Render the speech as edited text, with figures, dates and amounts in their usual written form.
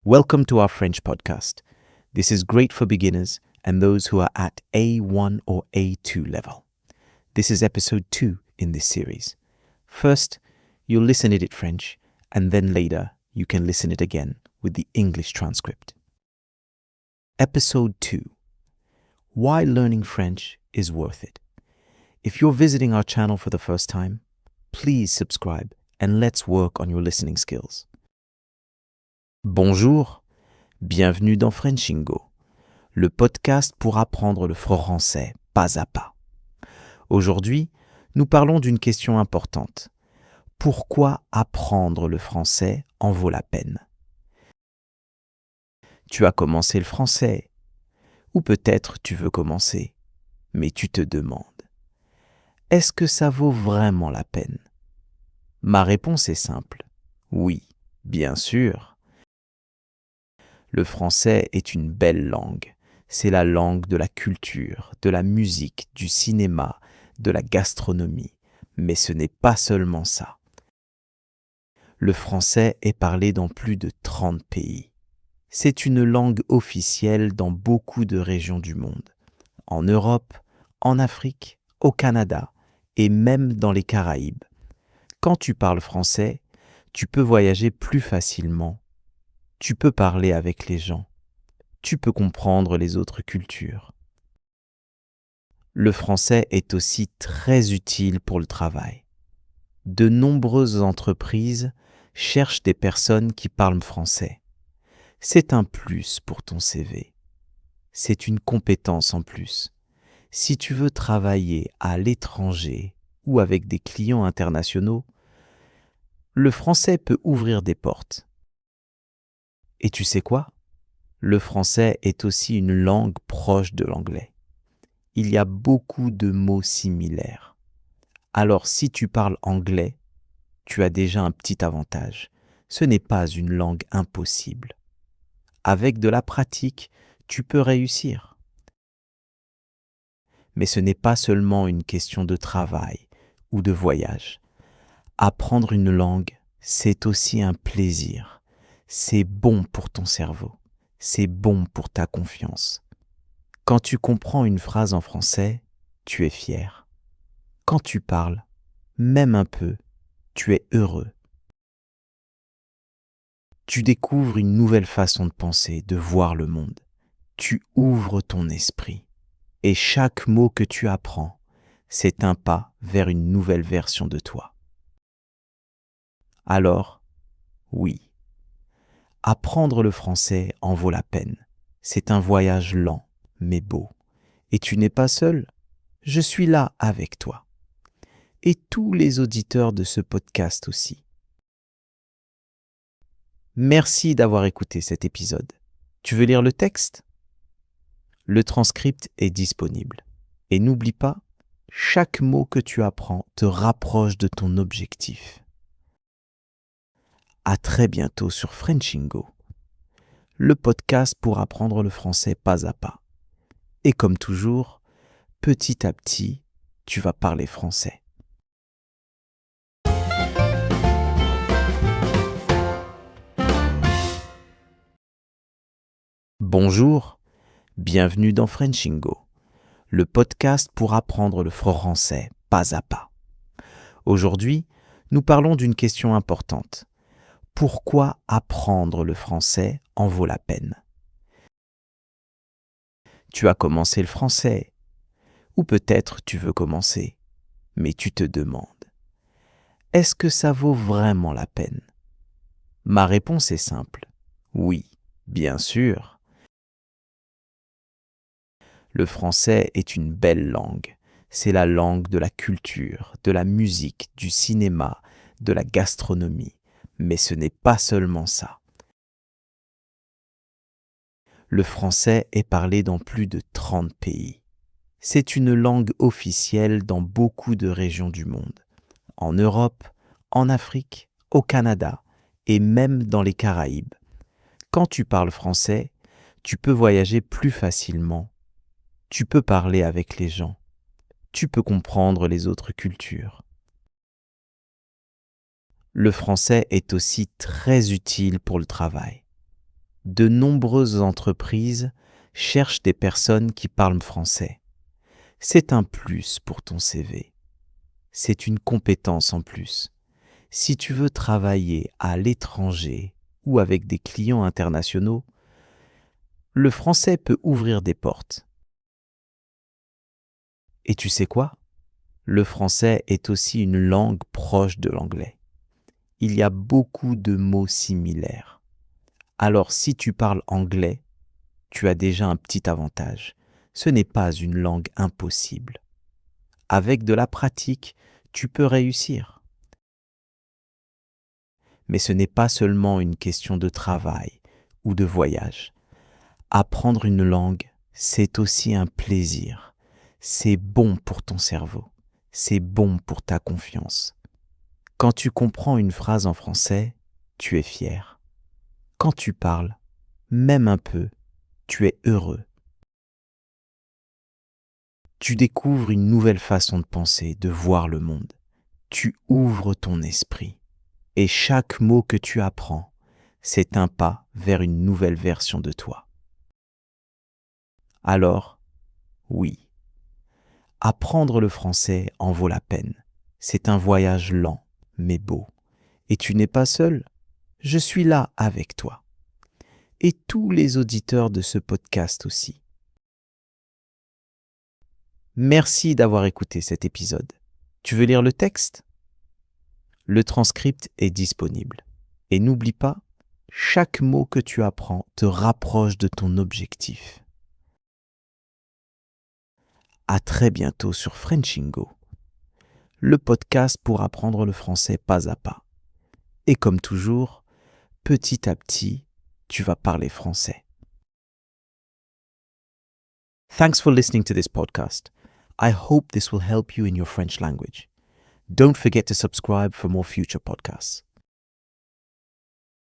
Welcome to our French podcast. This is great for beginners and those who are at A1 or A2 level. This is episode 2 in this series. First, you'll listen it in French, and then later you can listen it again with the English transcript. Episode 2. Why learning French is worth it. If you're visiting our channel for the first time, please subscribe and let's work on your listening skills. Bonjour, bienvenue dans Frenchingo, le podcast pour apprendre le français pas à pas. Aujourd'hui, nous parlons d'une question importante. Pourquoi apprendre le français en vaut la peine? Tu as commencé le français, ou peut-être tu veux commencer, mais tu te demandes, est-ce que ça vaut vraiment la peine? Ma réponse est simple, oui, bien sûr. Le français est une belle langue. C'est la langue de la culture, de la musique, du cinéma, de la gastronomie. Mais ce n'est pas seulement ça. Le français est parlé dans plus de 30 pays. C'est une langue officielle dans beaucoup de régions du monde. En Europe, en Afrique, au Canada et même dans les Caraïbes. Quand tu parles français, tu peux voyager plus facilement. Tu peux parler avec les gens. Tu peux comprendre les autres cultures. Le français est aussi très utile pour le travail. De nombreuses entreprises cherchent des personnes qui parlent français. C'est un plus pour ton CV. C'est une compétence en plus. Si tu veux travailler à l'étranger ou avec des clients internationaux, le français peut ouvrir des portes. Et tu sais quoi? Le français est aussi une langue proche de l'anglais. Il y a beaucoup de mots similaires. Alors si tu parles anglais, tu as déjà un petit avantage. Ce n'est pas une langue impossible. Avec de la pratique, tu peux réussir. Mais ce n'est pas seulement une question de travail ou de voyage. Apprendre une langue, c'est aussi un plaisir. C'est bon pour ton cerveau. C'est bon pour ta confiance. Quand tu comprends une phrase en français, tu es fier. Quand tu parles, même un peu, tu es heureux. Tu découvres une nouvelle façon de penser, de voir le monde. Tu ouvres ton esprit. Et chaque mot que tu apprends, c'est un pas vers une nouvelle version de toi. Alors, oui. Apprendre le français en vaut la peine. C'est un voyage lent, mais beau. Et tu n'es pas seul. Je suis là avec toi. Et tous les auditeurs de ce podcast aussi. Merci d'avoir écouté cet épisode. Tu veux lire le texte? Le transcript est disponible. Et n'oublie pas, chaque mot que tu apprends te rapproche de ton objectif. À très bientôt sur Frenchingo, le podcast pour apprendre le français pas à pas. Et comme toujours, petit à petit, tu vas parler français. Bonjour, bienvenue dans Frenchingo, le podcast pour apprendre le français pas à pas. Aujourd'hui, nous parlons d'une question importante. Pourquoi apprendre le français en vaut la peine? Tu as commencé le français, ou peut-être tu veux commencer, mais tu te demandes, est-ce que ça vaut vraiment la peine? Ma réponse est simple, oui, bien sûr. Le français est une belle langue. C'est la langue de la culture, de la musique, du cinéma, de la gastronomie. Mais ce n'est pas seulement ça. Le français est parlé dans plus de 30 pays. C'est une langue officielle dans beaucoup de régions du monde. En Europe, en Afrique, au Canada et même dans les Caraïbes. Quand tu parles français, tu peux voyager plus facilement. Tu peux parler avec les gens. Tu peux comprendre les autres cultures. Le français est aussi très utile pour le travail. De nombreuses entreprises cherchent des personnes qui parlent français. C'est un plus pour ton CV. C'est une compétence en plus. Si tu veux travailler à l'étranger ou avec des clients internationaux, le français peut ouvrir des portes. Et tu sais quoi? Le français est aussi une langue proche de l'anglais. Il y a beaucoup de mots similaires. Alors si tu parles anglais, tu as déjà un petit avantage. Ce n'est pas une langue impossible. Avec de la pratique, tu peux réussir. Mais ce n'est pas seulement une question de travail ou de voyage. Apprendre une langue, c'est aussi un plaisir. C'est bon pour ton cerveau. C'est bon pour ta confiance. Quand tu comprends une phrase en français, tu es fier. Quand tu parles, même un peu, tu es heureux. Tu découvres une nouvelle façon de penser, de voir le monde. Tu ouvres ton esprit. Et chaque mot que tu apprends, c'est un pas vers une nouvelle version de toi. Alors, oui, apprendre le français en vaut la peine. C'est un voyage lent, mais beau. Et tu n'es pas seul, je suis là avec toi. Et tous les auditeurs de ce podcast aussi. Merci d'avoir écouté cet épisode. Tu veux lire le texte? Le transcript est disponible. Et n'oublie pas, chaque mot que tu apprends te rapproche de ton objectif. À très bientôt sur Frenchingo, le podcast pour apprendre le français pas à pas. Et comme toujours, petit à petit, tu vas parler français. Thanks for listening to this podcast. I hope this will help you in your French language. Don't forget to subscribe for more future podcasts.